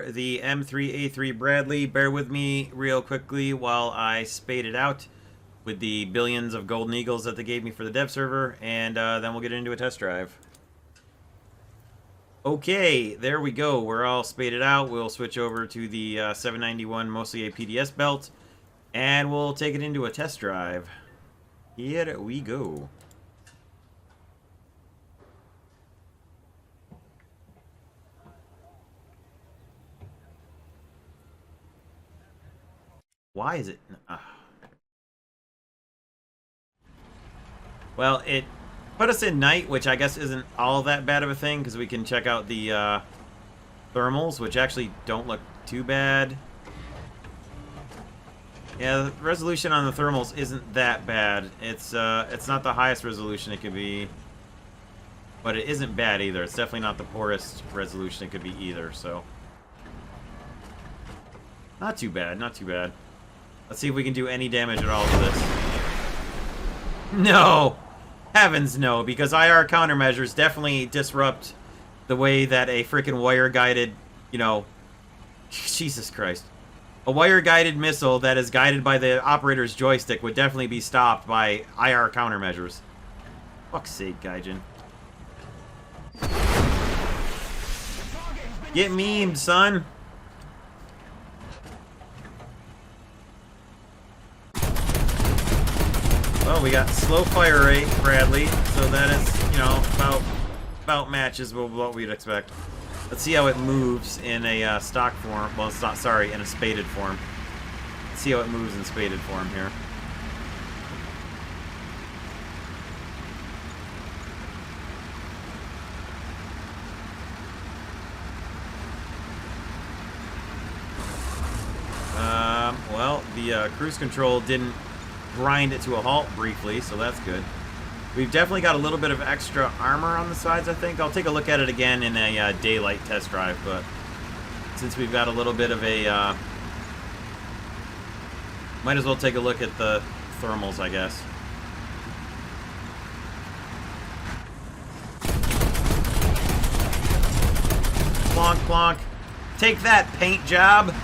for the M3A3 Bradley. Bear with me real quickly while I spade it out with the billions of golden eagles that they gave me for the dev server, and then we'll get into a test drive. Okay, there we go. We're all spaded out. We'll switch over to the 791, mostly a PDS belt, and we'll take it into a test drive. Here we go. Why is it... Well, it put us in night, which I guess isn't all that bad of a thing, because we can check out the thermals, which actually don't look too bad. Yeah, the resolution on the thermals isn't that bad. It's not the highest resolution it could be, but it isn't bad either. It's definitely not the poorest resolution it could be either, so... Not too bad, not too bad. Let's see if we can do any damage at all to this. No! Heavens no, because IR countermeasures definitely disrupt the way that a freaking wire-guided, you know... Jesus Christ. A wire-guided missile that is guided by the operator's joystick would definitely be stopped by IR countermeasures. Fuck's sake, Gaijin. Get memed, son! Well, we got slow fire rate, Bradley, so that is, you know, about matches with what we'd expect. Let's see how it moves in a stock form. Well, it's not, sorry, in a spaded form. Let's see how it moves in spaded form here. Well, the cruise control didn't grind it to a halt briefly, so that's good. We've definitely got a little bit of extra armor on the sides, I think. I'll take a look at it again in a daylight test drive, but since we've got a little bit of a... might as well take a look at the thermals, I guess. Plonk, plonk. Take that, paint job!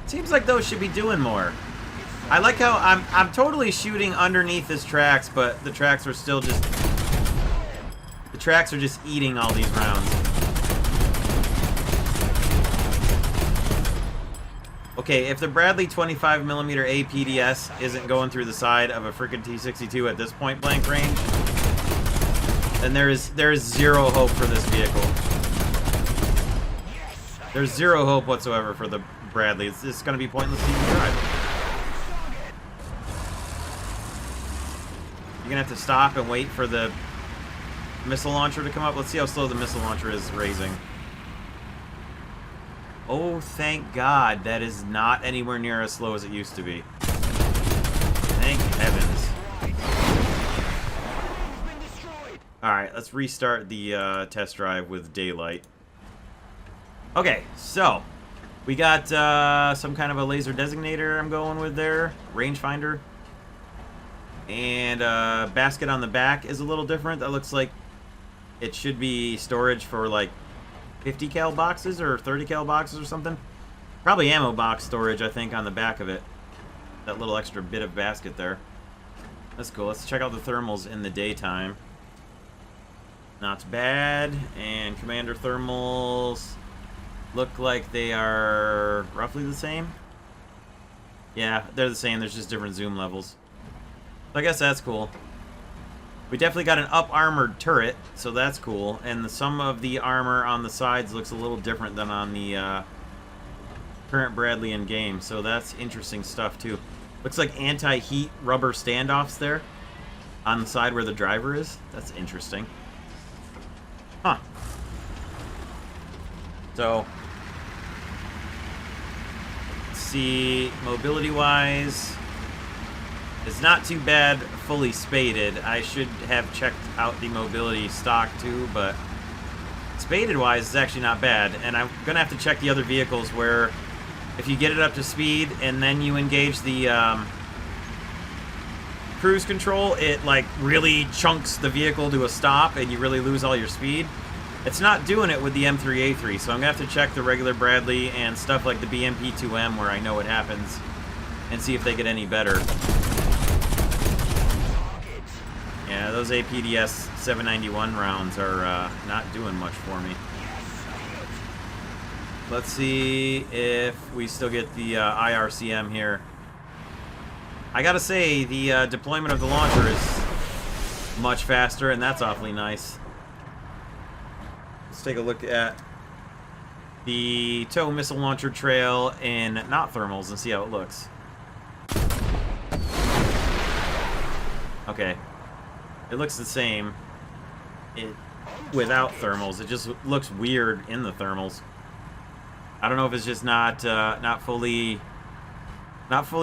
Seems like those should be doing more. I like how I'm totally shooting underneath his tracks, but the tracks are still just... The tracks are just eating all these rounds. Okay, if the Bradley 25mm APDS isn't going through the side of a freaking T-62 at this point blank range, then there is zero hope for this vehicle. There's zero hope whatsoever for the Bradley. It's just going to be pointless to even drive. You're going to have to stop and wait for the missile launcher to come up. Let's see how slow the missile launcher is raising. Oh, thank God. That is not anywhere near as slow as it used to be. Thank heavens. Alright, let's restart the test drive with daylight. Okay, so... we got some kind of a laser designator I'm going with there. Rangefinder. And basket on the back is a little different. That looks like it should be storage for like 50 cal boxes or 30 cal boxes or something. Probably ammo box storage, I think, on the back of it. That little extra bit of basket there. That's cool. Let's check out the thermals in the daytime. Not bad. And commander thermals... look like they are roughly the same. Yeah, they're the same. There's just different zoom levels. So I guess that's cool. We definitely got an up-armored turret, so that's cool. And some of the armor on the sides looks a little different than on the current Bradley in game. So that's interesting stuff, too. Looks like anti-heat rubber standoffs there on the side where the driver is. That's interesting. Huh. So... see, mobility-wise, it's not too bad fully spaded. I should have checked out the mobility stock too, but spaded-wise, it's actually not bad. And I'm gonna have to check the other vehicles where, if you get it up to speed and then you engage the cruise control, it like really chunks the vehicle to a stop and you really lose all your speed. It's not doing it with the M3A3, so I'm gonna have to check the regular Bradley and stuff like the BMP-2M where I know it happens and see if they get any better. Yeah, those APDS 791 rounds are not doing much for me. Let's see if we still get the IRCM here. I gotta say, the deployment of the launcher is much faster, and that's awfully nice. Let's take a look at the tow missile launcher trail in not thermals and see how it looks. Okay. It looks the same without thermals. It just looks weird in the thermals. I don't know if it's just not fully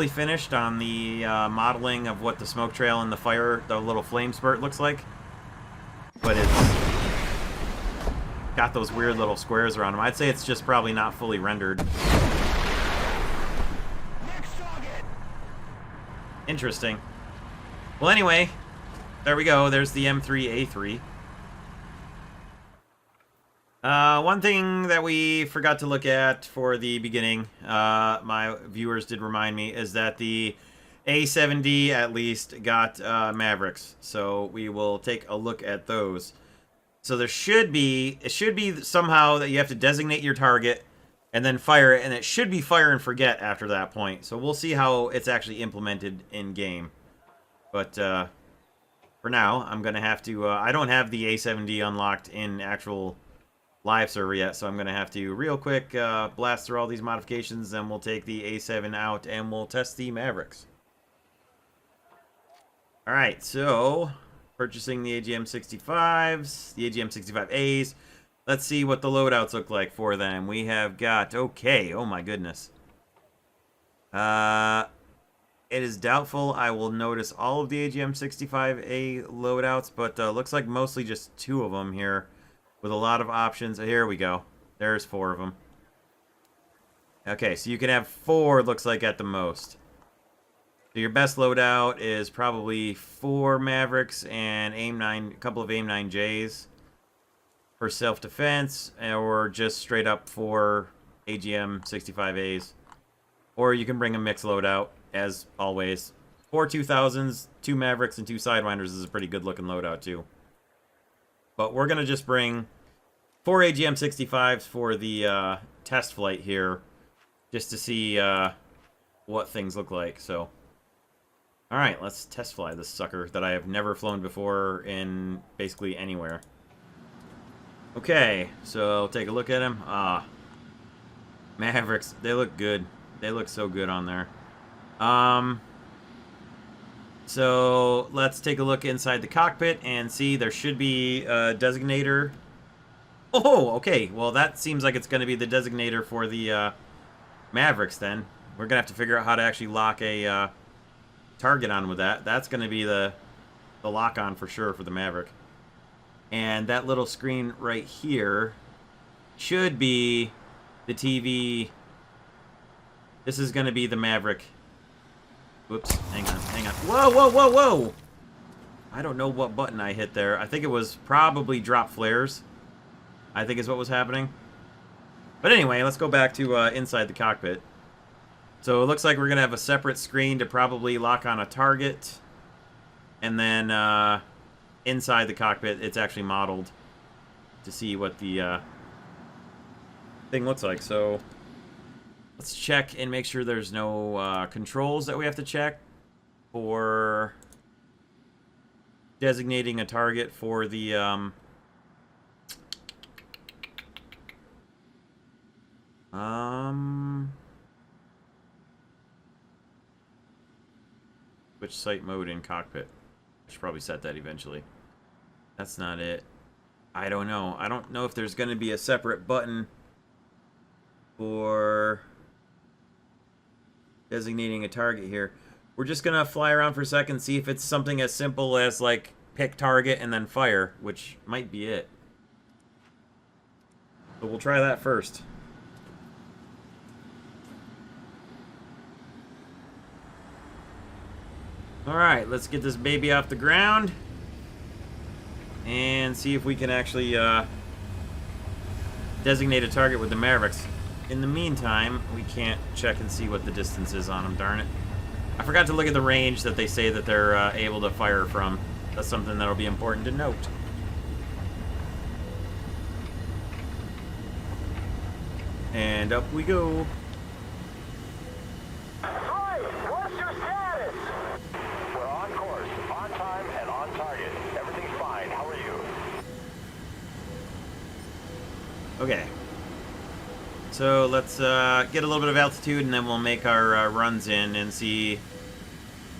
finished on the modeling of what the smoke trail and the little flame spurt looks like. But it's got those weird little squares around them. I'd say it's just probably not fully rendered. Interesting. Well, anyway, there we go. There's the M3A3. One thing that we forgot to look at for the beginning, my viewers did remind me, is that the A7D at least got Mavericks. So we will take a look at those. So it should be somehow that you have to designate your target and then fire it, and it should be fire and forget after that point. So we'll see how it's actually implemented in game. But for now, I'm going to have to, I don't have the A7D unlocked in actual live server yet, so I'm going to have to real quick blast through all these modifications, then we'll take the A7 out and we'll test the Mavericks. Alright, so purchasing the AGM-65s, the AGM-65As. Let's see what the loadouts look like for them. We have got, okay, oh my goodness. It is doubtful I will notice all of the AGM-65A loadouts, but looks like mostly just 2 of them here with a lot of options. Here we go. There's 4 of them. Okay, so you can have 4, looks like, at the most. So your best loadout is probably 4 Mavericks and a couple of AIM-9Js for self-defense, or just straight up 4 AGM-65As. Or you can bring a mixed loadout, as always. 4 2000s, 2 Mavericks, and 2 Sidewinders is a pretty good-looking loadout, too. But we're going to just bring 4 AGM-65s for the test flight here, just to see what things look like. So, alright, let's test fly this sucker that I have never flown before in basically anywhere. Okay, so I'll take a look at him. Mavericks, they look good. They look so good on there. So let's take a look inside the cockpit and see there should be a designator. Oh, okay. Well, that seems like it's going to be the designator for the Mavericks then. We're going to have to figure out how to actually lock a target on with that. That's going to be the lock-on for sure for the Maverick. And that little screen right here should be the TV. This is going to be the Maverick. Whoops, hang on, hang on. Whoa, whoa, whoa, whoa! I don't know what button I hit there. I think it was probably drop flares, I think is what was happening. But anyway, let's go back to inside the cockpit. So it looks like we're going to have a separate screen to probably lock on a target. And then inside the cockpit, it's actually modeled to see what the thing looks like. So let's check and make sure there's no controls that we have to check for designating a target for the which site mode in cockpit? I should probably set that eventually. That's not it. I don't know. I don't know if there's going to be a separate button for designating a target here. We're just going to fly around for a second, see if it's something as simple as, like, pick target and then fire, which might be it. But we'll try that first. Alright, let's get this baby off the ground. And see if we can actually designate a target with the Mavericks. In the meantime, we can't check and see what the distance is on them, darn it. I forgot to look at the range that they say that they're able to fire from. That's something that'll be important to note. And up we go. Hi, what's your status? We're on course, on time, and on target. Everything's fine. How are you? Okay. So let's get a little bit of altitude and then we'll make our runs in and see.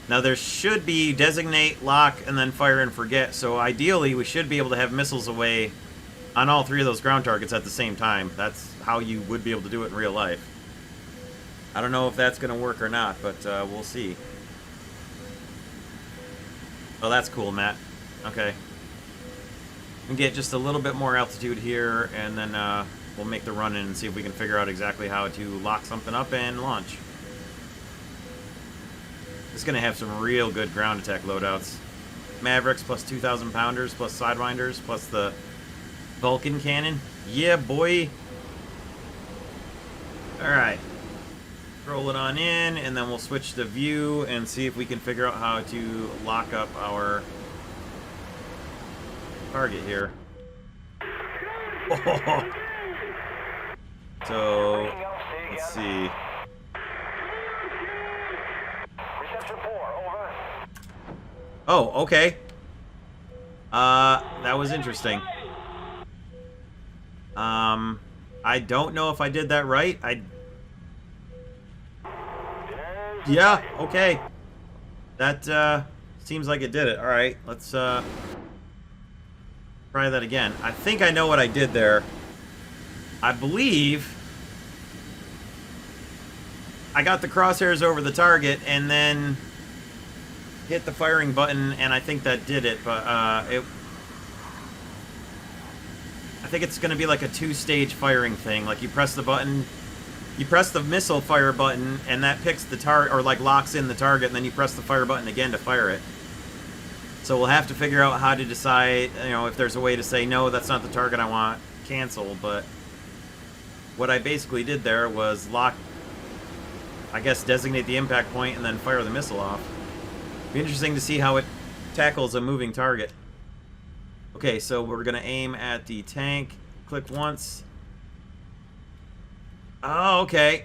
Now there should be designate, lock, and then fire and forget. So ideally we should be able to have missiles away on all three of those ground targets at the same time. That's how you would be able to do it in real life. I don't know if that's going to work or not, but we'll see. Oh, that's cool, Matt. Okay. We can get just a little bit more altitude here, and then we'll make the run in and see if we can figure out exactly how to lock something up and launch. It's going to have some real good ground attack loadouts. Mavericks plus 2,000 pounders plus sidewinders plus the Vulcan cannon. Yeah, boy. Alright. Roll it on in, and then we'll switch the view and see if we can figure out how to lock up our target here. Oh. So, let's see. Reception 4, over. Oh, okay. That was interesting. I don't know if I did that right. Yeah, okay. That, seems like it did it. Alright, let's, try that again. I think I know what I did there. I believe I got the crosshairs over the target and then hit the firing button, and I think that did it, but, I think it's going to be like a two-stage firing thing. Like, you press the button, you press the missile fire button, and that picks the target, or like locks in the target, and then you press the fire button again to fire it. So we'll have to figure out how to decide, you know, if there's a way to say, no, that's not the target I want, cancel. But what I basically did there was lock, I guess, designate the impact point and then fire the missile off. Be interesting to see how it tackles a moving target. Okay, so we're going to aim at the tank. Click once. Oh, okay.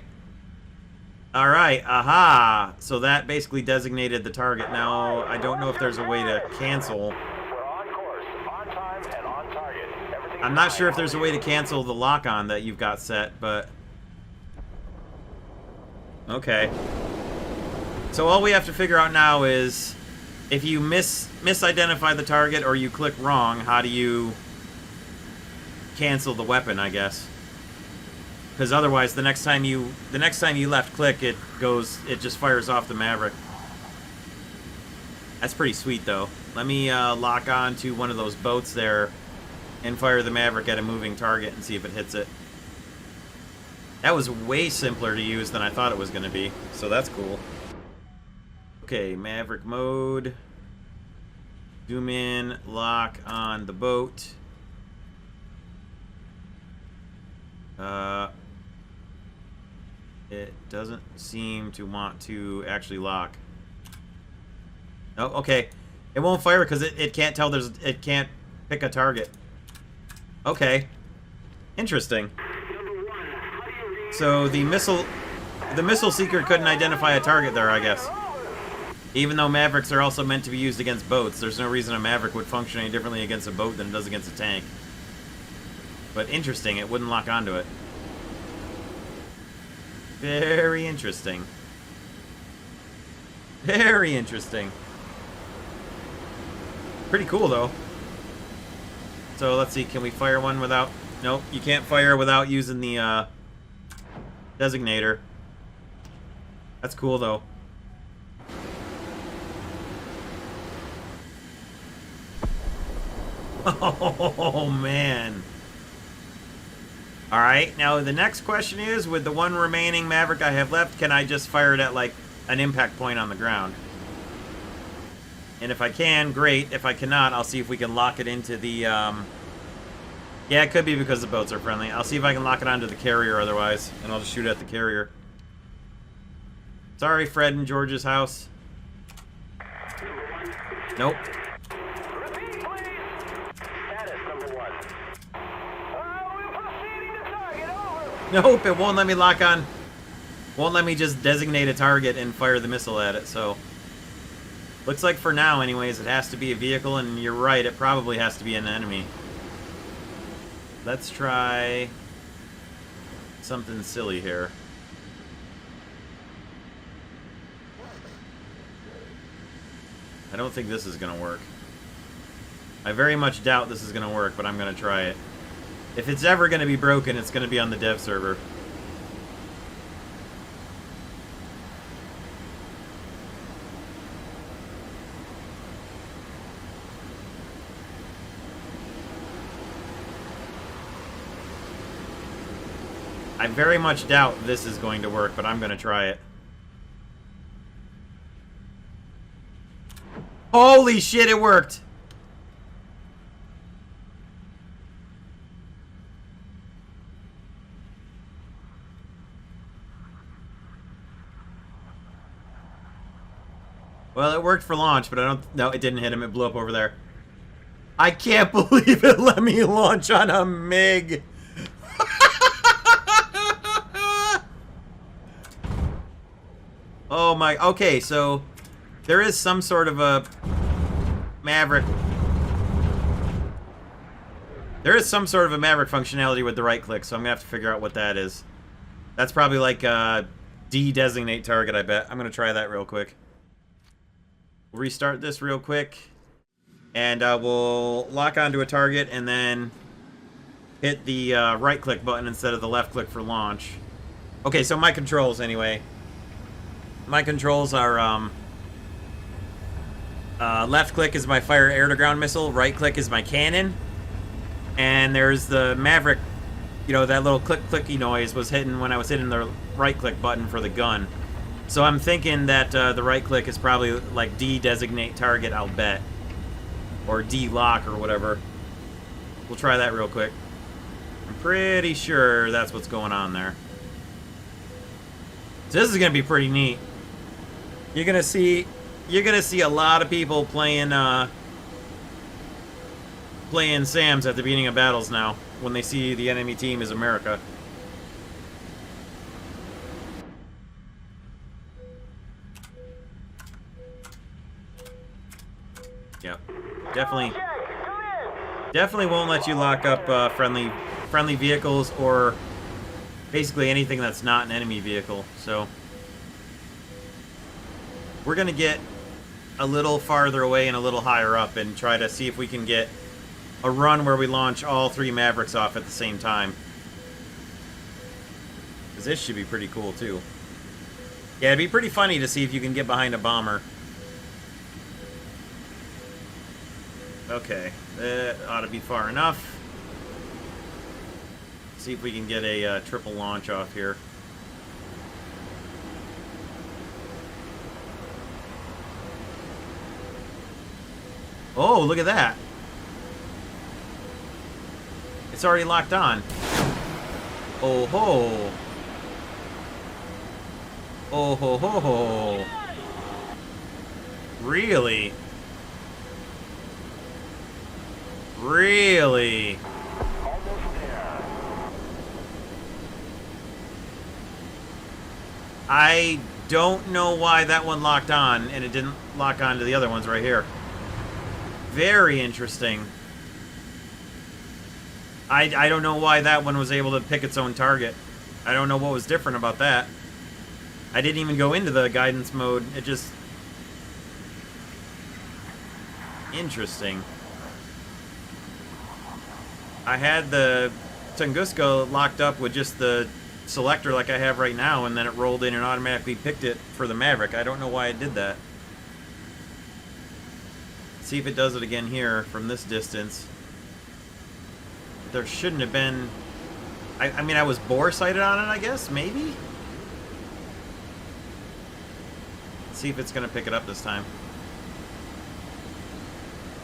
All right, aha. So that basically designated the target. Now, I don't know if there's a way to cancel. We're on course, on time, and on target. Everything's I'm not fine. sure if there's a way to cancel the lock-on that you've got set, but... Okay. So all we have to figure out now is if you misidentify the target or you click wrong, how do you cancel the weapon, I guess? Because otherwise, the next time you left click, it just fires off the Maverick. That's pretty sweet, though. Let me lock on to one of those boats there and fire the Maverick at a moving target and see if it hits it. That was way simpler to use than I thought it was going to be, so that's cool. Okay, Maverick mode. Zoom in, lock on the boat. It doesn't seem to want to actually lock. Oh, okay. It won't fire because it can't tell it can't pick a target. Okay. Interesting. So the missile seeker couldn't identify a target there, I guess. Even though Mavericks are also meant to be used against boats, there's no reason a Maverick would function any differently against a boat than it does against a tank. But interesting, it wouldn't lock onto it. Very interesting. Very interesting. Pretty cool, though. So, let's see, can we fire one without... Nope, you can't fire without using the, designator. That's cool, though. Oh, man. Alright, now the next question is, with the one remaining Maverick I have left, can I just fire it at, like, an impact point on the ground? And if I can, great. If I cannot, I'll see if we can lock it into the, Yeah, it could be because the boats are friendly. I'll see if I can lock it onto the carrier otherwise, and I'll just shoot at the carrier. Sorry, Fred and George's house. Nope. Repeat, please. Status number 1. We're proceeding to target. Over. Nope, it won't let me lock on. Won't let me just designate a target and fire the missile at it, so... Looks like for now, anyways, it has to be a vehicle, and you're right, it probably has to be an enemy. Let's try... something silly here. I don't think this is going to work. I very much doubt this is going to work, but I'm going to try it. If it's ever going to be broken, it's going to be on the dev server. I very much doubt this is going to work, but I'm going to try it. Holy shit, it worked! Well, it worked for launch, but I don't... No, it didn't hit him. It blew up over there. I can't believe it let me launch on a MiG! Oh my... Okay, so... There is some sort of a... Maverick... There is some sort of a Maverick functionality with the right click, so I'm gonna have to figure out what that is. That's probably like de-designate target, I bet. I'm gonna try that real quick. We'll restart this real quick. And we'll lock onto a target and then hit the right click button instead of the left click for launch. Okay, so my controls anyway. My controls are left click is my fire air-to-ground missile, right click is my cannon, and there's the Maverick, you know, that little clicky noise was hitting when I was hitting the right click button for the gun. So I'm thinking that the right click is probably like de-designate target, I'll bet. Or de-lock or whatever. We'll try that real quick. I'm pretty sure that's what's going on there. So this is gonna be pretty neat. You're gonna see a lot of people playing playing SAMs at the beginning of battles now when they see the enemy team is America. Yep. Definitely won't let you lock up friendly vehicles or basically anything that's not an enemy vehicle. So we're gonna get a little farther away and a little higher up and try to see if we can get a run where we launch all 3 Mavericks off at the same time. Because this should be pretty cool too. Yeah, it'd be pretty funny to see if you can get behind a bomber. Okay, that ought to be far enough. See if we can get a triple launch off here. Oh, look at that. It's already locked on. Oh ho. Oh ho ho ho. Really? Really? I don't know why that one locked on and it didn't lock on to the other ones right here. Very interesting. I don't know why that one was able to pick its own target. I don't know what was different about that. I didn't even go into the guidance mode. It just... Interesting. I had the Tunguska locked up with just the selector like I have right now, and then it rolled in and automatically picked it for the Maverick. I don't know why it did that. See if it does it again here from this distance. There shouldn't have been... I mean, I was bore sighted on it, I guess? Maybe? Let's see if it's going to pick it up this time.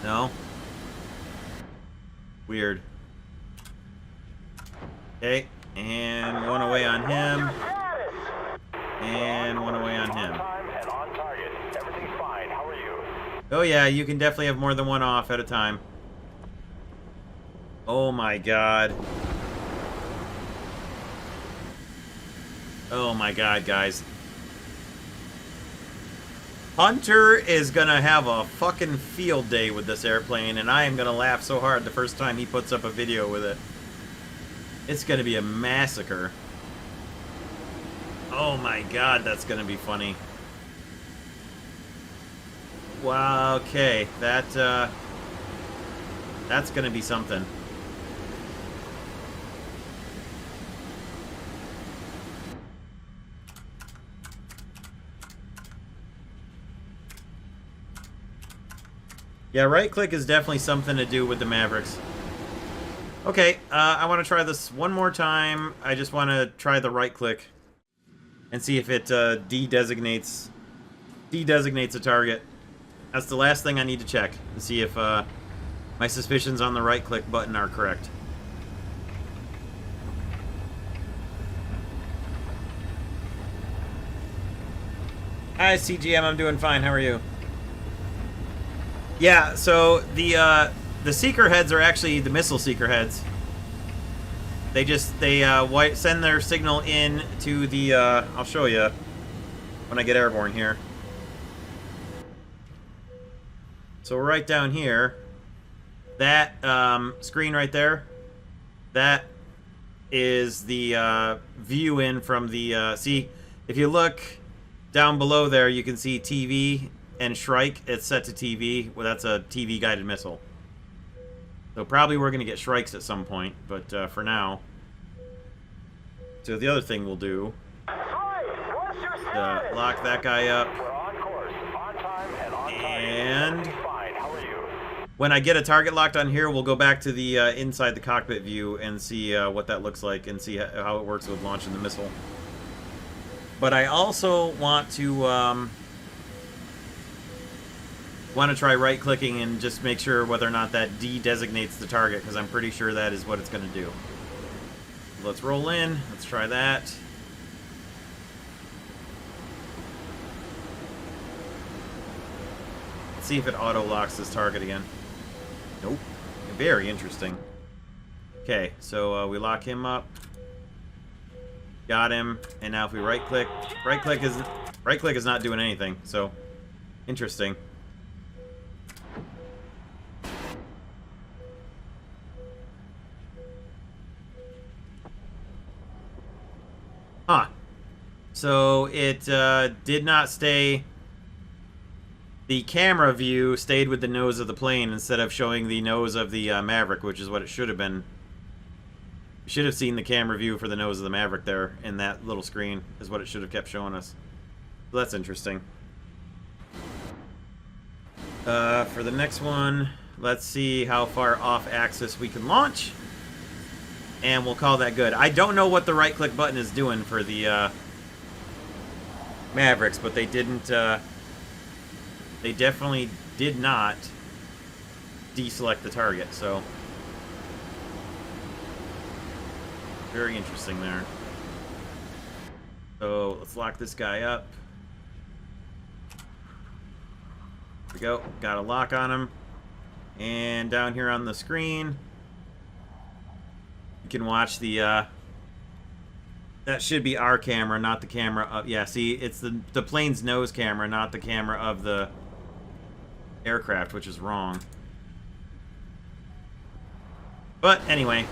No? Weird. Okay, and one away on him. And one away on him. Oh yeah, you can definitely have more than one off at a time. Oh my god. Oh my god, guys. Hunter is gonna have a fucking field day with this airplane, and I am gonna laugh so hard the first time he puts up a video with it. It's gonna be a massacre. Oh my god, that's gonna be funny. Wow, okay. That's gonna be something. Yeah, right click is definitely something to do with the Mavericks. Okay, I want to try this one more time. I just want to try the right click and see if it de-designates a target. That's the last thing I need to check to see if my suspicions on the right click button are correct. Hi CGM, I'm doing fine. How are you? Yeah, so the seeker heads are actually the missile seeker heads. They send their signal in to the I'll show you when I get airborne here. So right down here, that screen right there, that is the view in from the see, if you look down below there, you can see TV and Shrike. It's set to TV. Well, that's a TV guided missile. So probably we're gonna get Shrikes at some point, but for now. So the other thing we'll do, lock that guy up, and when I get a target locked on here, we'll go back to the inside the cockpit view and see what that looks like and see how it works with launching the missile. But I also want to try right-clicking and just make sure whether or not that de-designates the target, because I'm pretty sure that is what it's going to do. Let's roll in. Let's try that. Let's see if it auto-locks this target again. Nope. Very interesting. Okay, so we lock him up. Got him. And now if we right-click is not doing anything. So, interesting. Huh. So it did not stay. The camera view stayed with the nose of the plane instead of showing the nose of the Maverick, which is what it should have been. You should have seen the camera view for the nose of the Maverick there in that little screen, is what it should have kept showing us. So that's interesting. For the next one, let's see how far off axis we can launch. And we'll call that good. I don't know what the right-click button is doing for the Mavericks, but they didn't. They definitely did not deselect the target. So very interesting there. So let's lock this guy up. There we go. Got a lock on him. And down here on the screen, you can watch the, that should be our camera, not the camera of, yeah, see, it's the plane's nose camera, not the camera of the aircraft, which is wrong. But, anyway.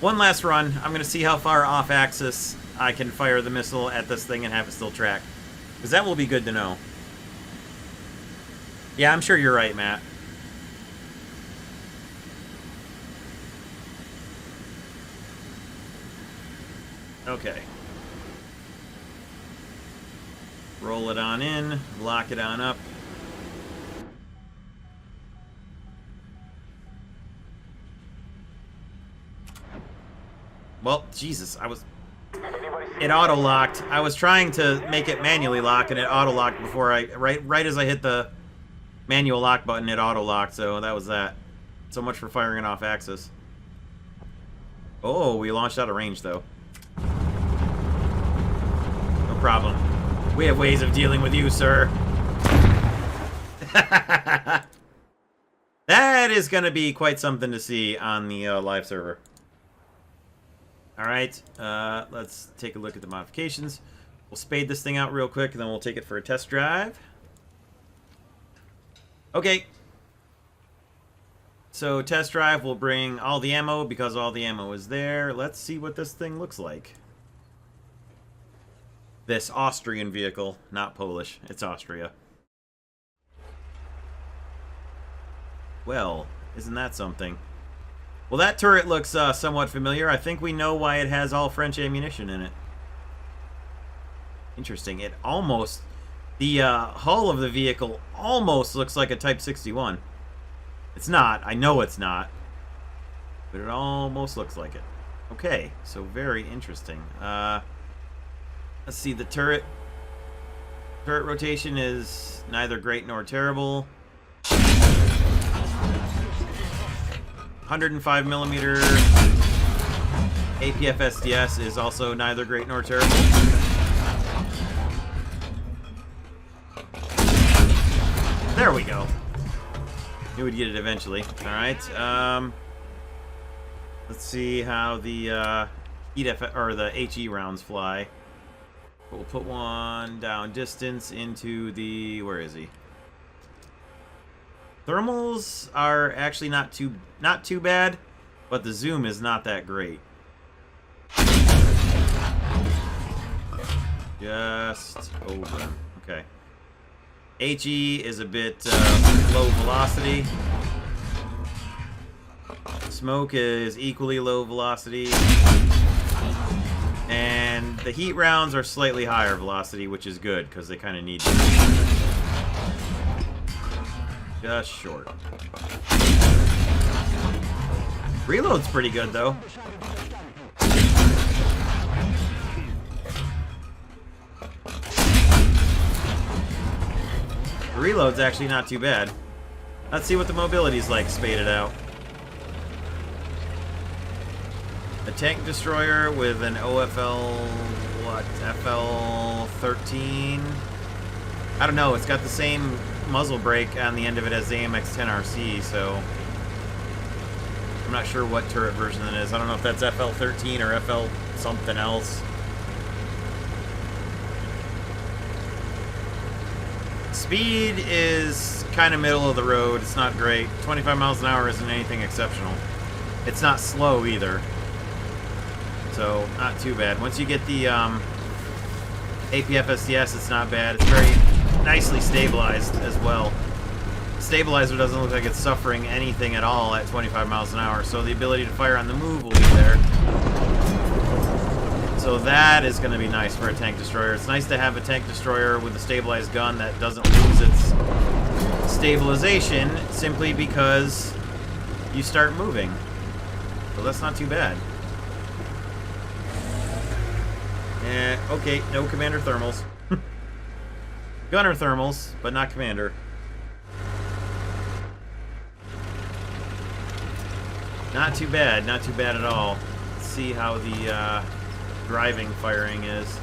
One last run. I'm going to see how far off axis I can fire the missile at this thing and have it still track. Because that will be good to know. Yeah, I'm sure you're right, Matt. Okay. Roll it on in, lock it on up. Well, Jesus, I was... Anybody it auto-locked. I was trying to make it manually lock, and it auto-locked before I... Right as I hit the manual lock button, it auto-locked, so that was that. So much for firing it off axis. Oh, we launched out of range, though. No problem. We have ways of dealing with you, sir. That is going to be quite something to see on the live server. Alright, let's take a look at the modifications. We'll spade this thing out real quick, and then we'll take it for a test drive. Okay. So, test drive will bring all the ammo, because all the ammo is there. Let's see what this thing looks like. This Austrian vehicle, not Polish. It's Austria. Well, isn't that something? Well, that turret looks somewhat familiar. I think we know why it has all French ammunition in it. Interesting. It almost... The hull of the vehicle almost looks like a Type 61. It's not. I know it's not. But it almost looks like it. Okay, so very interesting. Let's see, the turret. Turret rotation is neither great nor terrible. 105mm APF SDS is also neither great nor terrible. There we go. Knew we'd get it eventually. Alright, let's see how the the HE rounds fly. We'll put one down distance into the... Where is he? Thermals are actually not too bad, but the zoom is not that great. Just over. Okay. HE is a bit low velocity. Smoke is equally low velocity. And the heat rounds are slightly higher velocity, which is good, because they kind of need to. Just short. Reload's pretty good, though. The reload's actually not too bad. Let's see what the mobility's like spaded out. A tank destroyer with an OFL, what, FL-13? I don't know, it's got the same muzzle brake on the end of it as the AMX-10RC, so I'm not sure what turret version it is. I don't know if that's FL-13 or FL something else. Speed is kind of middle of the road. It's not great. 25 miles an hour isn't anything exceptional. It's not slow either. So, not too bad. Once you get the APF SDS, it's not bad. It's very nicely stabilized as well. Stabilizer doesn't look like it's suffering anything at all at 25 miles an hour, so the ability to fire on the move will be there. So that is going to be nice for a tank destroyer. It's nice to have a tank destroyer with a stabilized gun that doesn't lose its stabilization simply because you start moving. So that's not too bad. Okay, no commander thermals. Gunner thermals, but not commander. Not too bad at all. Let's see how the driving firing is.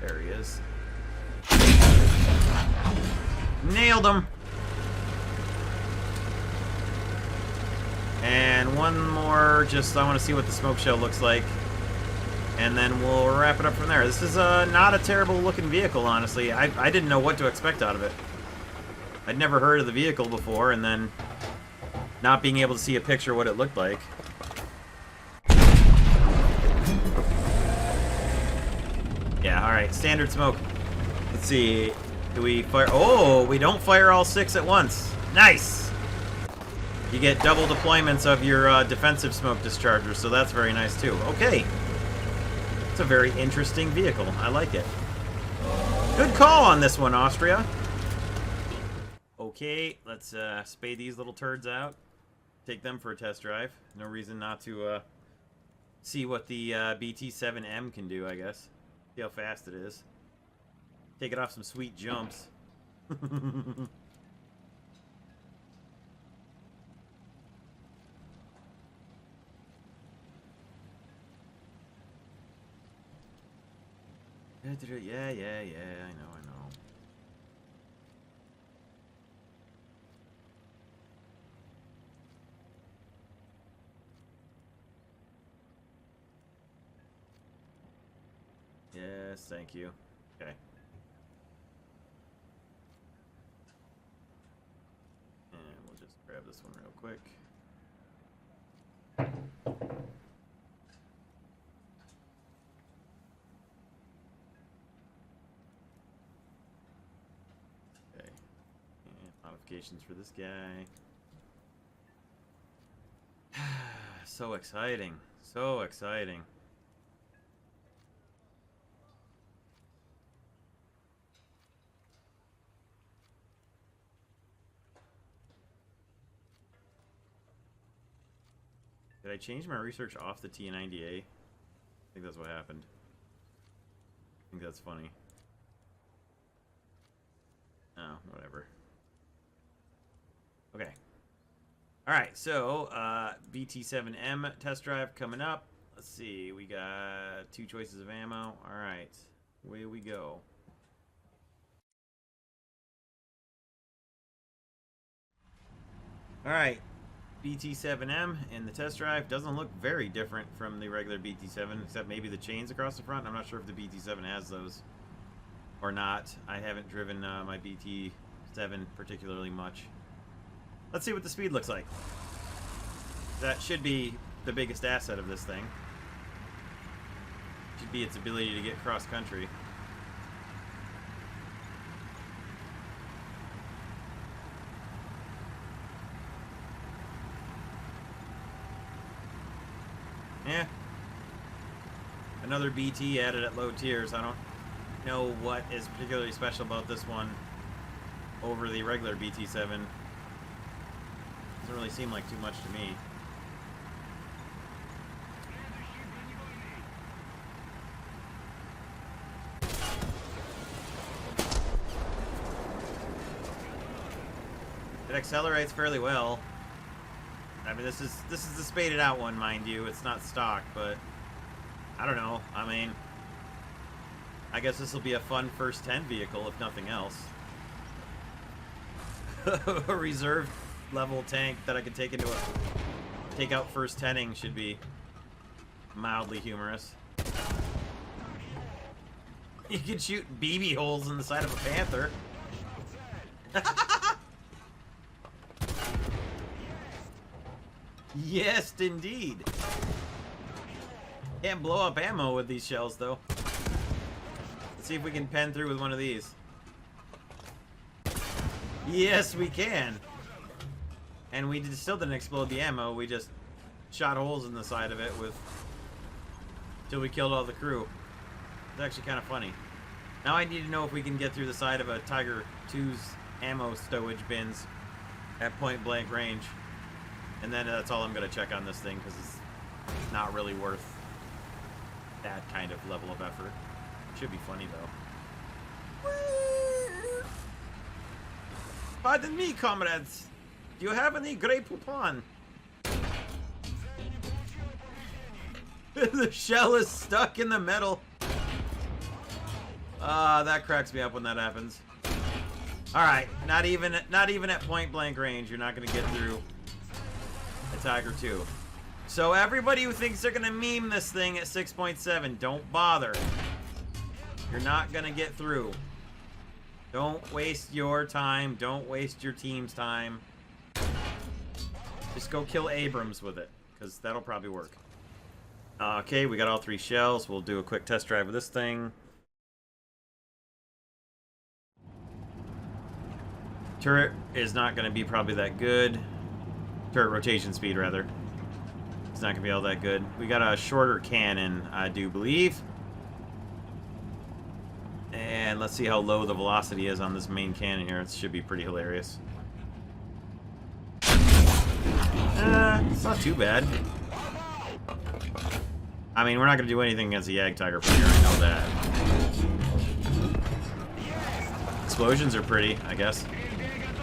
There he is. Nailed him! And one more, just I want to see what the smoke shell looks like. And then we'll wrap it up from there. This is not a terrible looking vehicle, honestly. I didn't know what to expect out of it. I'd never heard of the vehicle before, and then not being able to see a picture of what it looked like. Yeah, alright, standard smoke. Let's see. Do we fire? Oh, we don't fire all 6 at once. Nice! You get double deployments of your defensive smoke dischargers, so that's very nice too. Okay. It's a very interesting vehicle. I like it. Good call on this one, Austria. Okay, let's spade these little turds out. Take them for a test drive. No reason not to See what the BT-7M can do, I guess. See how fast it is. Take it off some sweet jumps. Yeah, I know. Yes, thank you. Okay. And we'll just grab this one real quick. Okay. And modifications for this guy. So exciting. So exciting. Did I change my research off the T90A? I think that's what happened. I think that's funny. Oh, whatever. Okay. Alright, so, BT-7M test drive coming up. Let's see, we got 2 choices of ammo. Alright, away we go. Alright, BT-7M in the test drive. Doesn't look very different from the regular BT-7, except maybe the chains across the front. I'm not sure if the BT-7 has those or not. I haven't driven my BT-7 particularly much. Let's see what the speed looks like. That should be the biggest asset of this thing. Should be its ability to get cross-country. Yeah. Another BT added at low tiers. I don't know what is particularly special about this one over the regular BT-7. Doesn't really seem like too much to me. It accelerates fairly well. I mean, this is the spaded out one, mind you. It's not stock, but I don't know. I mean, I guess this will be a fun first 10 vehicle, if nothing else. A reserve level tank that I could take into take out first 10ing should be mildly humorous. You could shoot BB holes in the side of a Panther. Yes, indeed. Can't blow up ammo with these shells, though. Let's see if we can pen through with one of these. Yes, we can. And we still didn't explode the ammo. We just shot holes in the side of it with till we killed all the crew. It's actually kind of funny. Now I need to know if we can get through the side of a Tiger 2's ammo stowage bins at point blank range. And then that's all I'm going to check on this thing, because it's not really worth that kind of level of effort. Should be funny, though. Pardon me, comrades. Do you have any Grey Poupon? The shell is stuck in the metal. That cracks me up when that happens. Alright, not even at point blank range, you're not going to get through a Tiger 2. So everybody who thinks they're gonna meme this thing at 6.7, don't bother. You're not gonna get through. Don't waste your time. Don't waste your team's time. Just go kill Abrams with it, because that'll probably work. Okay, we got all 3 shells. We'll do a quick test drive with this thing. Turret is not gonna be probably that good. Turret rotation speed, rather. It's not going to be all that good. We got a shorter cannon, I do believe. And let's see how low the velocity is on this main cannon here. It should be pretty hilarious. It's not too bad. I mean, we're not going to do anything against the Ag Tiger from here, I know that. Explosions are pretty, I guess.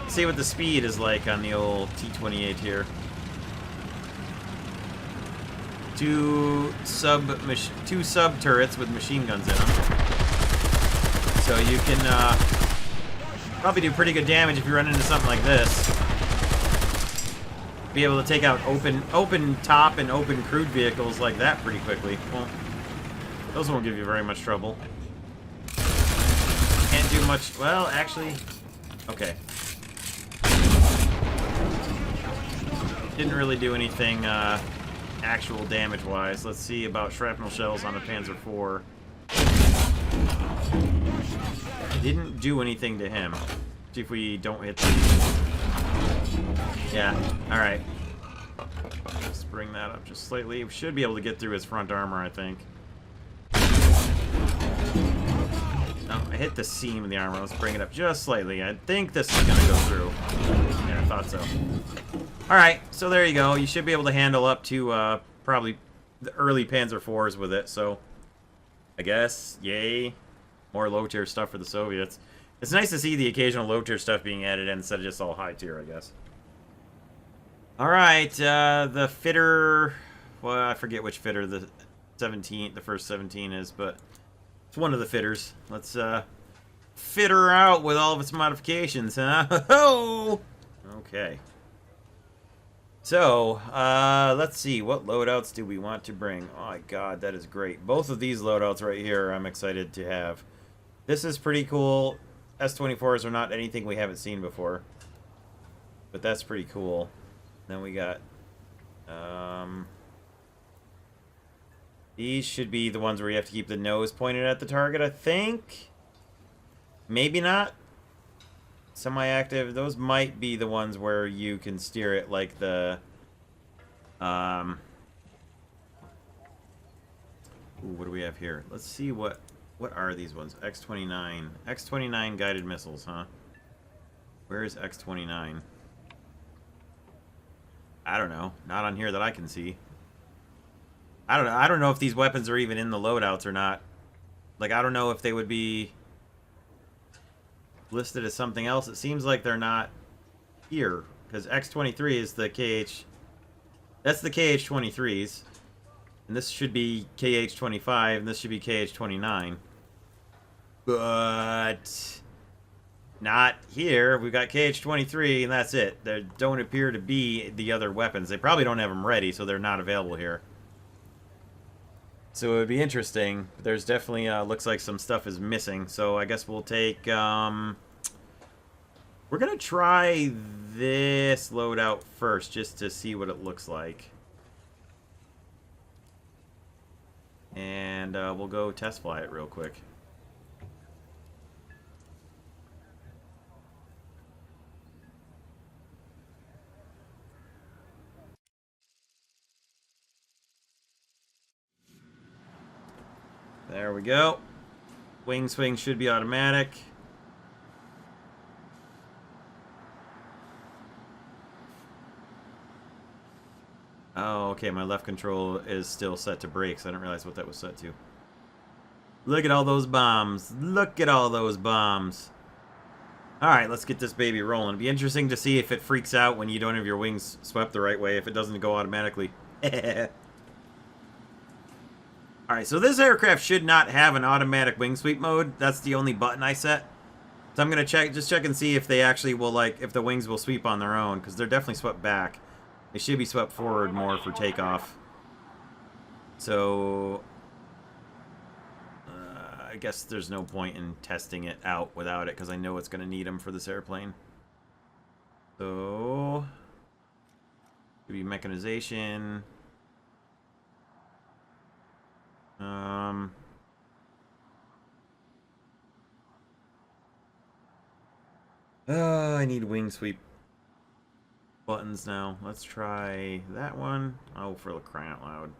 Let's see what the speed is like on the old T-28 here. Two sub turrets with machine guns in them. So you can probably do pretty good damage if you run into something like this. Be able to take out open top and open crewed vehicles like that pretty quickly. Well, those won't give you very much trouble. Can't do much. Well, actually, okay. Didn't really do anything actual damage-wise. Let's see about shrapnel shells on a Panzer IV. Didn't do anything to him. See if we don't hit the... Yeah, alright. Let's bring that up just slightly. We should be able to get through his front armor, I think. Oh, I hit the seam of the armor. Let's bring it up just slightly. I think this is going to go through. Yeah, I thought so. Alright, so there you go. You should be able to handle up to probably the early Panzer IVs with it, so I guess, yay. More low-tier stuff for the Soviets. It's nice to see the occasional low-tier stuff being added in instead of just all high-tier, I guess. Alright, the fitter... Well, I forget which fitter the first 17 is, but it's one of the fitters. Let's fit her out with all of its modifications, huh? Ho-ho! Okay. So, let's see. What loadouts do we want to bring? Oh my god, that is great. Both of these loadouts right here I'm excited to have. This is pretty cool. S-24s are not anything we haven't seen before. But that's pretty cool. Then we got... these should be the ones where you have to keep the nose pointed at the target, I think. Maybe not. Semi-active. Those might be the ones where you can steer it like the... Ooh, what do we have here? Let's see what are these ones? X-29. X-29 guided missiles, huh? Where is X-29? I don't know. Not on here that I can see. I don't know. I don't know if these weapons are even in the loadouts or not. Like, I don't know if they would be listed as something else. It seems like they're not here. Because X-23 is the KH... That's the KH-23s. And this should be KH-25, and this should be KH-29. But... not here. We've got KH-23, and that's it. There don't appear to be the other weapons. They probably don't have them ready, so they're not available here. So it would be interesting. There's definitely, looks like some stuff is missing. So I guess we'll take, we're going to try this loadout first, just to see what it looks like. And we'll go test fly it real quick. There we go. Wing swing should be automatic. Oh, okay, my left control is still set to brakes. I didn't realize what that was set to. Look at all those bombs. Look at all those bombs. Alright, let's get this baby rolling. It'd be interesting to see if it freaks out when you don't have your wings swept the right way, if it doesn't go automatically. Alright, so this aircraft should not have an automatic wing sweep mode. That's the only button I set. So I'm going to just check and see if they actually will, like, if the wings will sweep on their own, because they're definitely swept back. They should be swept forward more for takeoff. So, I guess there's no point in testing it out without it, because I know it's going to need them for this airplane. So, could be mechanization. I need wing sweep buttons now. Let's try that one. Oh, for crying out loud.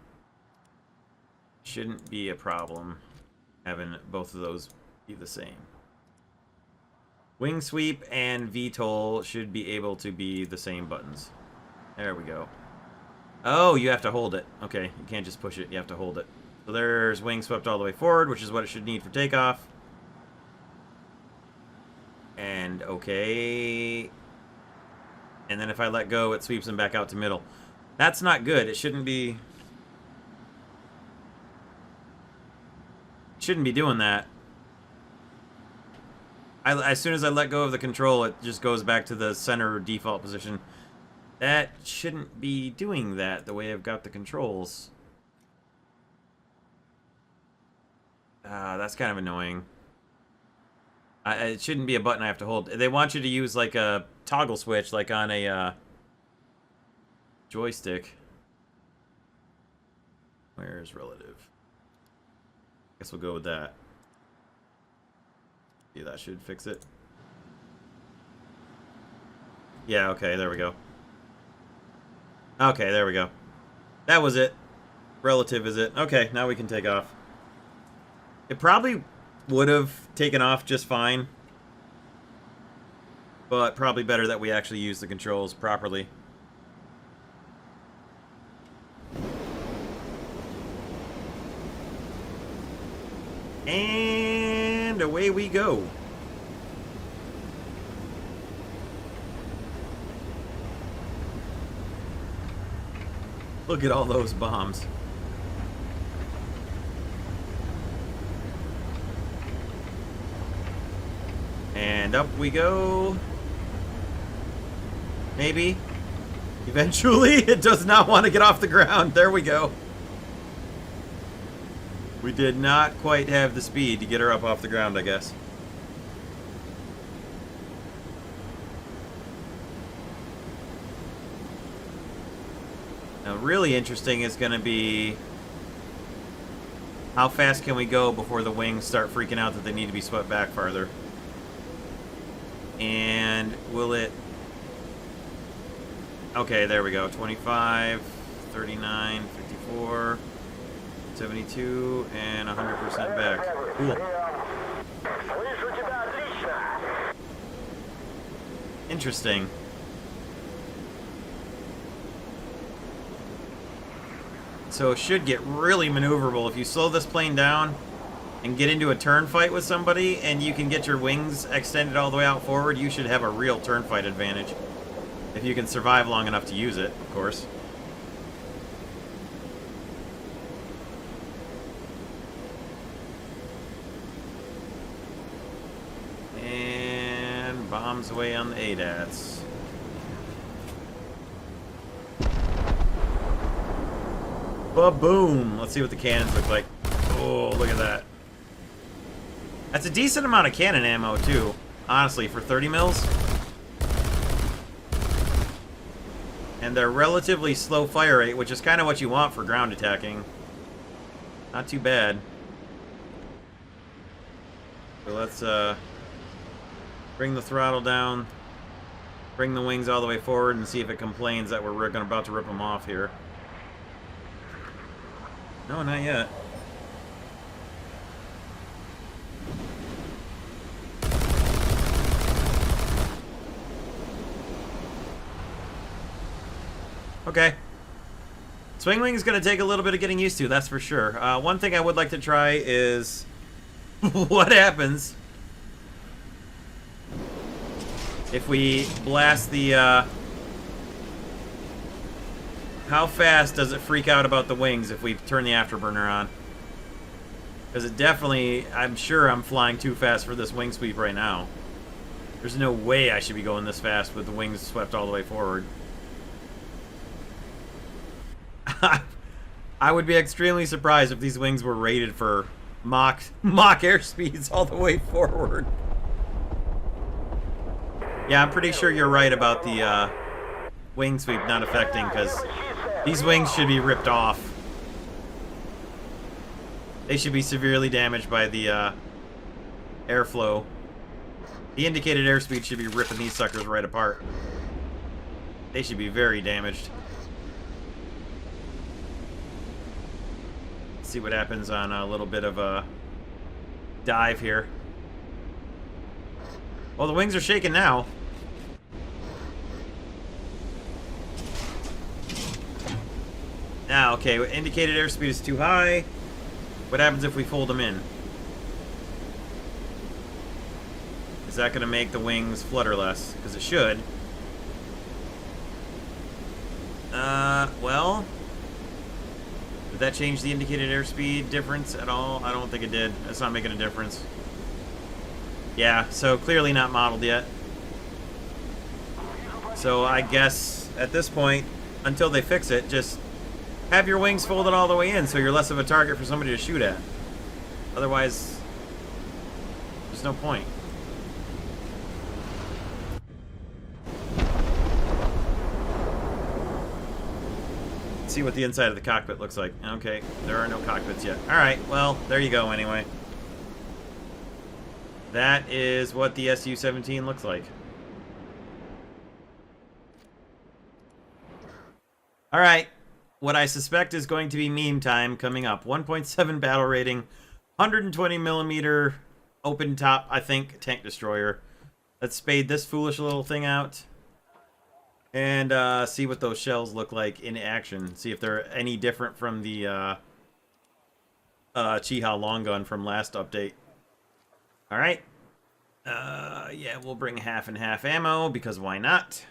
Shouldn't be a problem having both of those be the same. Wing sweep and VTOL should be able to be the same buttons. There we go. Oh, you have to hold it. Okay, you can't just push it. You have to hold it. So there's wing swept all the way forward, which is what it should need for takeoff. And okay. And then if I let go, it sweeps them back out to middle. That's not good. It shouldn't be... Shouldn't be doing that. As soon as I let go of the control, it just goes back to the center default position. That shouldn't be doing that the way I've got the controls. That's kind of annoying. It shouldn't be a button I have to hold. They want you to use like a toggle switch, like on a joystick. Where's relative? Guess we'll go with that. Yeah, that should fix it. Yeah, okay, there we go. Okay, there we go. That was it. Relative is it. Okay, now we can take off. It probably would have taken off just fine. But probably better that we actually use the controls properly. And away we go. Look at all those bombs. And up we go. Maybe. Eventually, it does not want to get off the ground. There we go. We did not quite have the speed to get her up off the ground, I guess. Now, really interesting is going to be how fast can we go before the wings start freaking out that they need to be swept back farther. And will it... Okay, there we go. 25, 39, 54, 72, and 100% back. Cool. Interesting. So it should get really maneuverable if you slow this plane down and get into a turn fight with somebody and you can get your wings extended all the way out forward. You should have a real turn fight advantage if you can survive long enough to use it, of course. And bombs away on the ADATs. Ba-boom! Let's see what the cannons look like. Oh, look at that. That's a decent amount of cannon ammo, too. Honestly, for 30 mils. And they're relatively slow fire rate, which is kind of what you want for ground attacking. Not too bad. So let's bring the throttle down. Bring the wings all the way forward and see if it complains that we're about to rip them off here. No, not yet. Okay. Swing wing is going to take a little bit of getting used to, that's for sure. One thing I would like to try is what happens if we blast the... How fast does it freak out about the wings if we turn the afterburner on? Because it definitely... I'm sure I'm flying too fast for this wing sweep right now. There's no way I should be going this fast with the wings swept all the way forward. I would be extremely surprised if these wings were rated for Mach airspeeds all the way forward. Yeah, I'm pretty sure you're right about the wing sweep not affecting, because these wings should be ripped off. They should be severely damaged by the airflow. The indicated airspeed should be ripping these suckers right apart. They should be very damaged. Let's see what happens on a little bit of a dive here. Well, the wings are shaking now. Now, okay, indicated airspeed is too high. What happens if we fold them in? Is that going to make the wings flutter less? Because it should. Well... Did that change the indicated airspeed difference at all? I don't think it did. It's not making a difference. Yeah, so clearly not modeled yet. So I guess at this point, until they fix it, just have your wings folded all the way in so you're less of a target for somebody to shoot at. Otherwise, there's no point. See what the inside of the cockpit looks like. Okay, there are no cockpits yet. Alright, well, there you go anyway. That is what the Su-17 looks like. Alright, what I suspect is going to be meme time coming up. 1.7 battle rating, 120mm open top, I think, tank destroyer. Let's spade this foolish little thing out. And see what those shells look like in action. See if they're any different from the Chiha long gun from last update. Alright. Yeah, we'll bring half and half ammo, because why not?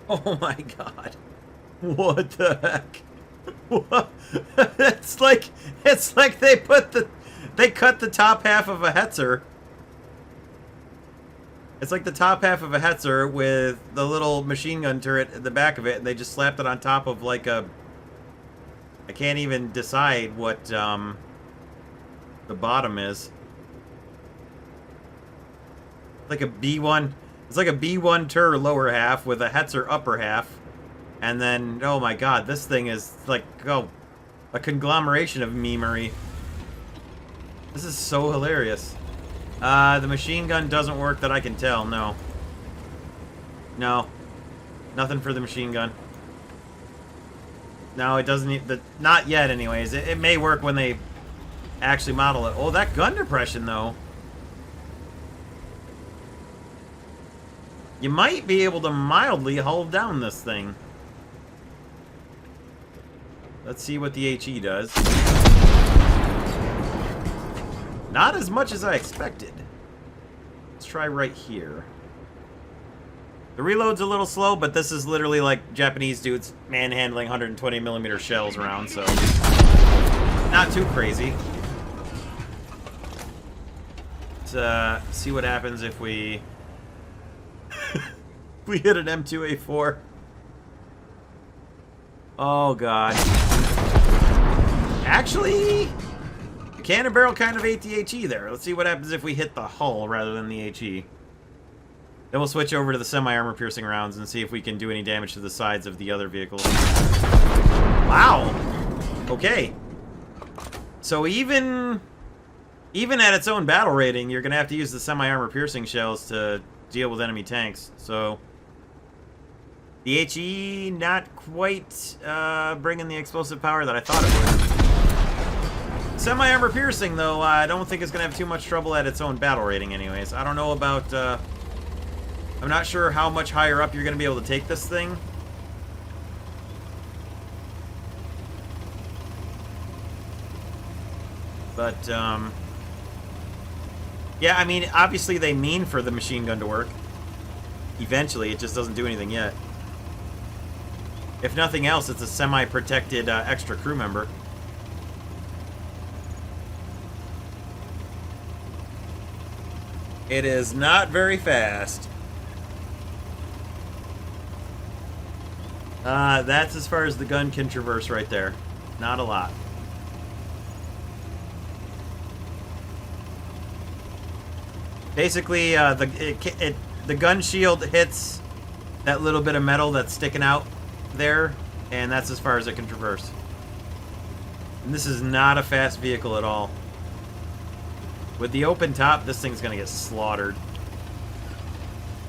Oh my god. What the heck? What? It's like they cut the top half of a Hetzer. It's like the top half of a Hetzer with the little machine gun turret at the back of it, and they just slapped it on top of like a... I can't even decide what the bottom is. Like a B1. It's like a B1 tur lower half with a Hetzer upper half. And then, oh my god, this thing is like, oh, a conglomeration of memery. This is so hilarious. The machine gun doesn't work that I can tell, no. No. Nothing for the machine gun. No, it doesn't, not yet anyways. It may work when they actually model it. Oh, that gun depression though. You might be able to mildly hull down this thing. Let's see what the HE does. Not as much as I expected. Let's try right here. The reload's a little slow, but this is literally like Japanese dudes manhandling 120mm shells around, so not too crazy. Let's see what happens if we we hit an M3A3. Oh god. Actually, the cannon barrel kind of ate the HE there. Let's see what happens if we hit the hull rather than the HE. Then we'll switch over to the semi-armor piercing rounds and see if we can do any damage to the sides of the other vehicles. Wow. Okay. So even at its own battle rating, you're going to have to use the semi-armor piercing shells to deal with enemy tanks. So the HE not quite bringing the explosive power that I thought it would. Semi-armor piercing, though, I don't think it's going to have too much trouble at its own battle rating anyways. I don't know about... I'm not sure how much higher up you're going to be able to take this thing. But, yeah, I mean, obviously they mean for the machine gun to work. Eventually, it just doesn't do anything yet. If nothing else, it's a semi-protected extra crew member. It is not very fast. That's as far as the gun can traverse right there. Not a lot. Basically, the gun shield hits that little bit of metal that's sticking out there, and that's as far as it can traverse. And this is not a fast vehicle at all. With the open top, this thing's gonna get slaughtered.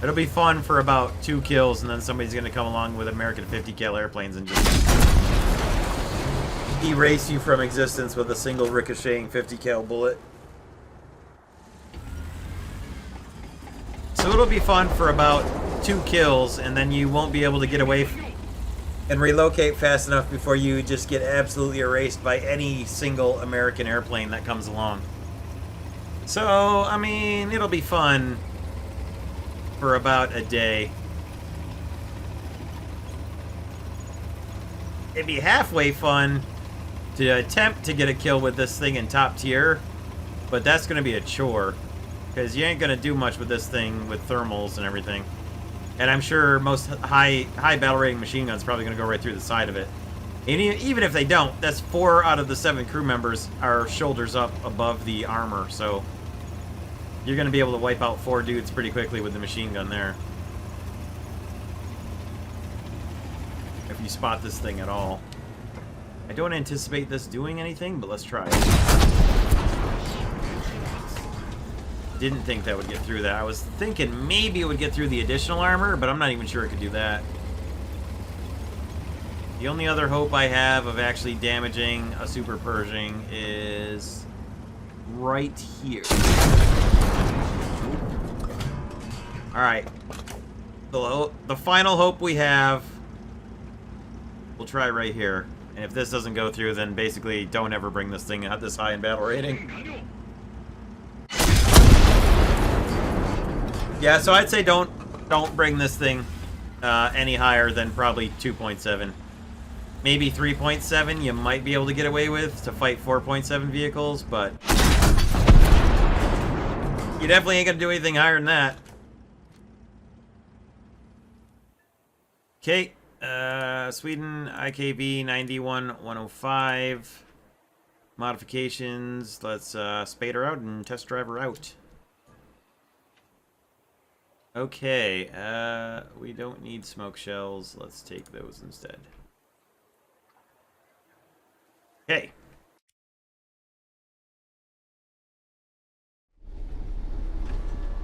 It'll be fun for about 2 kills, and then somebody's gonna come along with American 50 cal airplanes and just erase you from existence with a single ricocheting 50 cal bullet. So it'll be fun for about 2 kills, and then you won't be able to get away and relocate fast enough before you just get absolutely erased by any single American airplane that comes along. So, I mean, it'll be fun for about a day. It'd be halfway fun to attempt to get a kill with this thing in top tier, but that's going to be a chore, because you ain't going to do much with this thing with thermals and everything. And I'm sure most high battle rating machine guns probably going to go right through the side of it. And even if they don't, that's 4 out of the 7 crew members are shoulders up above the armor, so you're going to be able to wipe out 4 dudes pretty quickly with the machine gun there. If you spot this thing at all. I don't anticipate this doing anything, but let's try it. Didn't think that would get through that. I was thinking maybe it would get through the additional armor, but I'm not even sure it could do that. The only other hope I have of actually damaging a Super Pershing is right here. Alright. The final hope we have, we'll try right here. And if this doesn't go through, then basically don't ever bring this thing out this high in battle rating. Yeah, so I'd say don't bring this thing any higher than probably 2.7. Maybe 3.7 you might be able to get away with to fight 4.7 vehicles, but you definitely ain't gonna do anything higher than that. Okay, Sweden, IKB 91-105. Modifications, let's spade her out and test drive her out. Okay, we don't need smoke shells. Let's take those instead. Okay.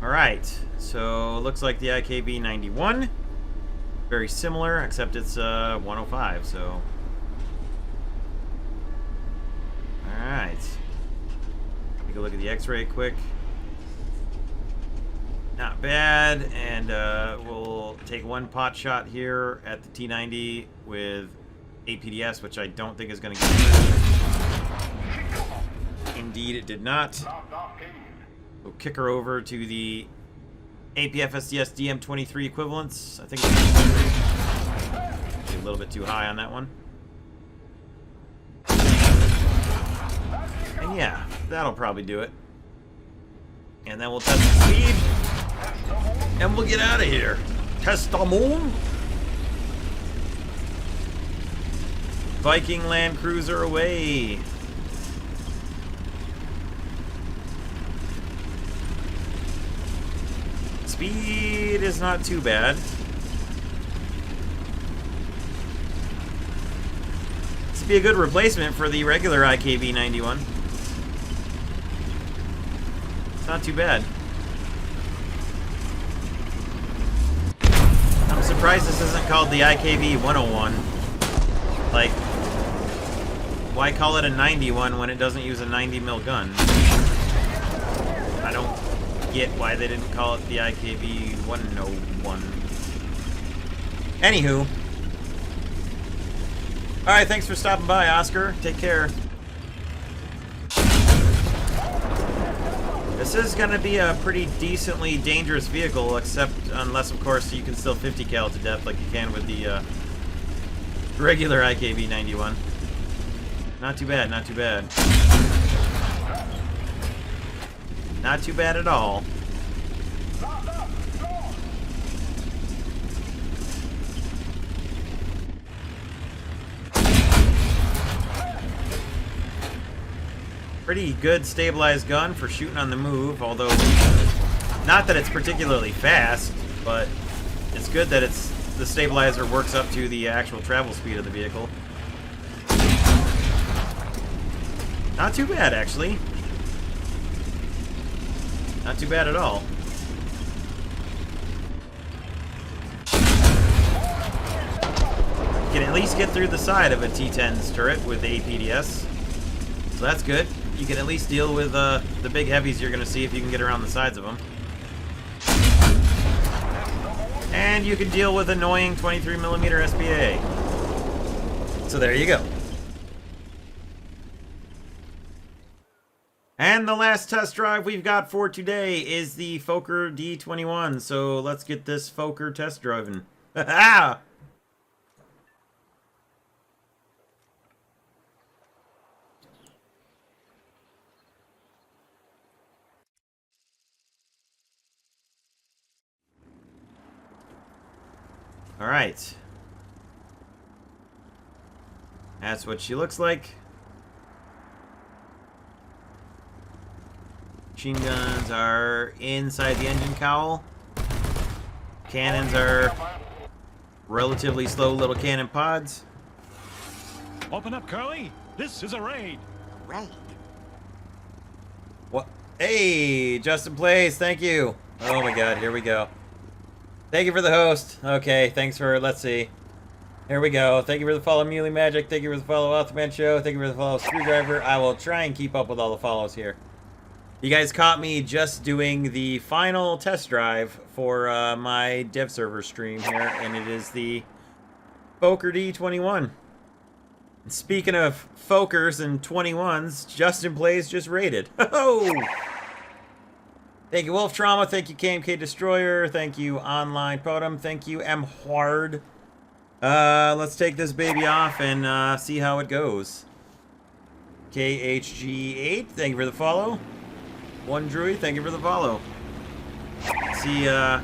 Alright, so looks like the IKB 91. Very similar, except it's 105, so. Alright. Take a look at the X-ray quick. Not bad, and we'll take one pot shot here at the T90 with APDS, which I don't think is going to get through. Indeed, it did not. We'll kick her over to the APFSDS DM23 equivalents. I think it's a little bit too high on that one. And yeah, that'll probably do it. And then we'll test the speed. And we'll get out of here. Test the moon. Viking Land Cruiser away. Speed is not too bad. This would be a good replacement for the regular IKB 91. It's not too bad. I'm surprised this isn't called the IKB 101. Like, why call it a 91 when it doesn't use a 90 mil gun? I don't get why they didn't call it the IKB 101. Anywho. Alright, thanks for stopping by, Oscar. Take care. This is going to be a pretty decently dangerous vehicle, except unless, of course, you can still 50 cal to death like you can with the regular IKB 91. Not too bad, not too bad. Not too bad at all. Pretty good stabilized gun for shooting on the move, although not that it's particularly fast, but it's good that the stabilizer works up to the actual travel speed of the vehicle. Not too bad, actually. Not too bad at all. You can at least get through the side of a T-10's turret with APDS. So that's good. You can at least deal with the big heavies you're going to see if you can get around the sides of them. And you can deal with annoying 23mm SPA. So there you go. And the last test drive we've got for today is the Fokker D.XXI. So let's get this Fokker test driving. Ah! All right. That's what she looks like. Machine guns are inside the engine cowl. Cannons are relatively slow little cannon pods. Open up, Curly. This is a raid. Raid? What? Hey, Justin Plays, thank you. Oh my god, here we go. Thank you for the host. Okay, thanks for, let's see. Here we go. Thank you for the follow, Muley Magic. Thank you for the follow, Ultraman Show. Thank you for the follow, Screwdriver. I will try and keep up with all the follows here. You guys caught me just doing the final test drive for my dev server stream here, and it is the Fokker D.XXI. And speaking of Fokkers and 21s, Justin Plays just raided. Oh! Thank you, Wolf Trauma. Thank you, KMK Destroyer. Thank you, Online Podum. Thank you, M. Hard. Let's take this baby off and see how it goes. KHG8, thank you for the follow. One Druid, thank you for the follow. Let's see how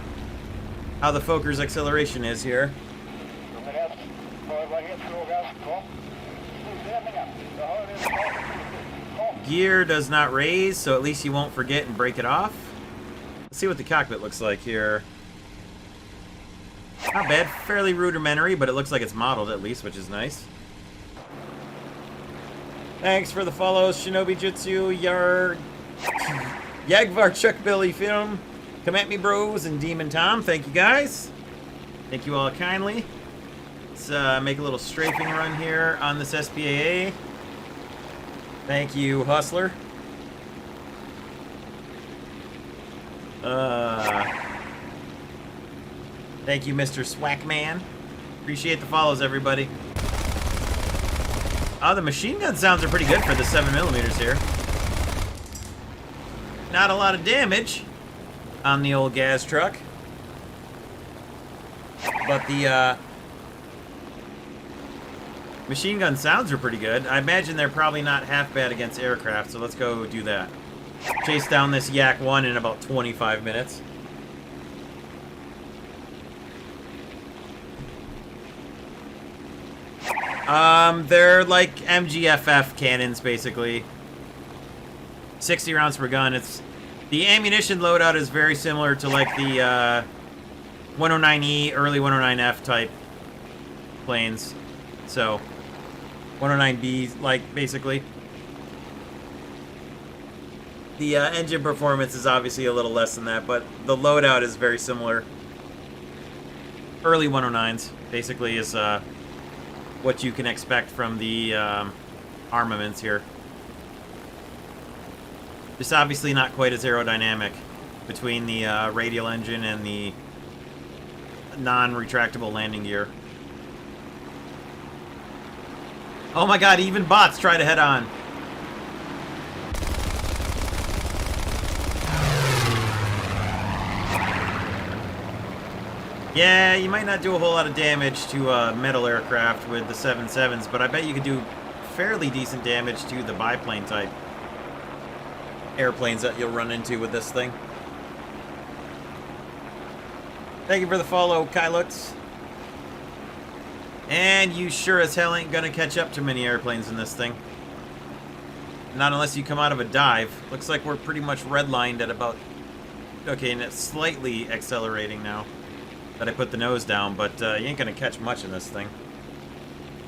the Fokker's acceleration is here. Gear does not raise, so at least you won't forget and break it off. Let's see what the cockpit looks like here. Not bad, fairly rudimentary, but it looks like it's modeled at least, which is nice. Thanks for the follows, Shinobi Jutsu, Yagvar Chuck Billy Film, Come At Me Bros, and Demon Tom. Thank you guys. Thank you all kindly. Let's make a little strafing run here on this SPAA. Thank you, Hustler. Thank you, Mr. Swackman. Appreciate the follows, everybody. The machine gun sounds are pretty good for the 7mm here. Not a lot of damage on the old gas truck. But the machine gun sounds are pretty good. I imagine they're probably not half bad against aircraft, so let's go do that. Chase down this Yak 1 in about 25 minutes. They're like MGFF cannons, basically. 60 rounds per gun. The ammunition loadout is very similar to like the 109E, early 109F type planes. So, 109B, like, basically. The engine performance is obviously a little less than that, but the loadout is very similar. Early 109s, basically, is what you can expect from the armaments here. Just obviously not quite as aerodynamic between the radial engine and the non-retractable landing gear. Oh my god, even bots try to head on. Yeah, you might not do a whole lot of damage to a metal aircraft with the 7.7s, but I bet you could do fairly decent damage to the biplane type airplanes that you'll run into with this thing. Thank you for the follow, Kylux. And you sure as hell ain't gonna catch up to many airplanes in this thing. Not unless you come out of a dive. Looks like we're pretty much redlined at about... Okay, and it's slightly accelerating now that I put the nose down, but you ain't gonna catch much in this thing.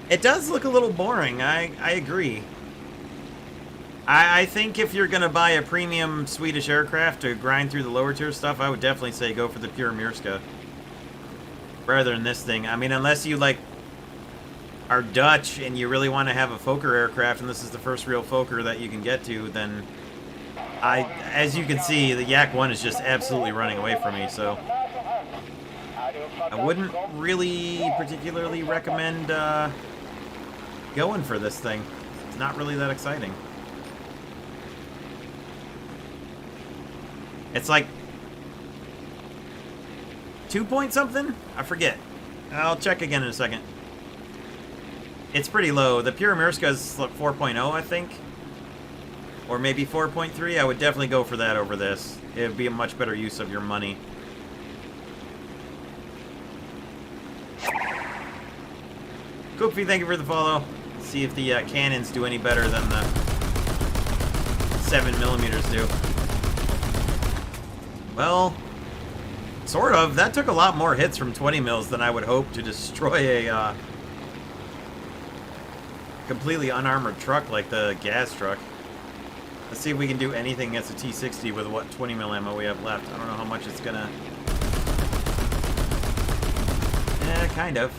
It does look a little boring, I agree. I think if you're gonna buy a premium Swedish aircraft to grind through the lower tier stuff, I would definitely say go for the pure Mirska rather than this thing. I mean, unless you like are Dutch and you really want to have a Fokker aircraft and this is the first real Fokker that you can get to, then as you can see, the Yak 1 is just absolutely running away from me, so I wouldn't really particularly recommend going for this thing. It's not really that exciting. It's like 2 point something? I forget. I'll check again in a second. It's pretty low. The Pure Mirska is like 4.0, I think. Or maybe 4.3. I would definitely go for that over this. It would be a much better use of your money. Koopy, thank you for the follow. Let's see if the cannons do any better than the 7mm do. Well, sort of. That took a lot more hits from 20 mils than I would hope to destroy a completely unarmored truck like the gas truck. Let's see if we can do anything against a T-60 with what 20 mil ammo we have left. I don't know how much it's gonna... kind of.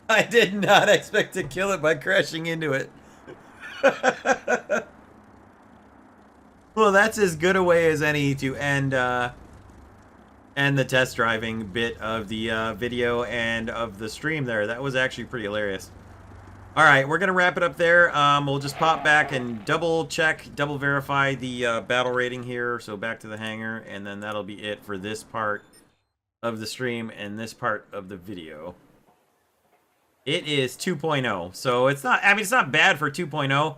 I did not expect to kill it by crashing into it. Well, that's as good a way as any to end the test driving bit of the video and of the stream there. That was actually pretty hilarious. All right, we're going to wrap it up there. We'll just pop back and double check, double verify the battle rating here. So back to the hangar, and then that'll be it for this part of the stream and this part of the video. It is 2.0, so it's not, I mean, it's not bad for 2.0,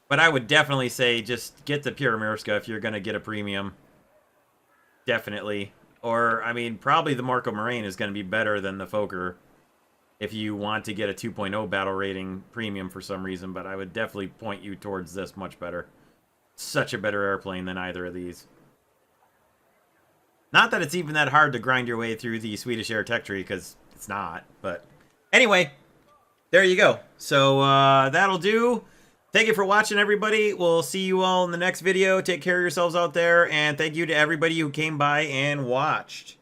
but I would definitely say just get the Pure Mirska if you're going to get a premium. Definitely. Or, I mean, probably the Marco Moraine is going to be better than the Fokker if you want to get a 2.0 battle rating premium for some reason, but I would definitely point you towards this much better. Such a better airplane than either of these. Not that it's even that hard to grind your way through the Swedish Air Tech tree, because it's not, but anyway, there you go. So that'll do. Thank you for watching, everybody. We'll see you all in the next video. Take care of yourselves out there, and thank you to everybody who came by and watched.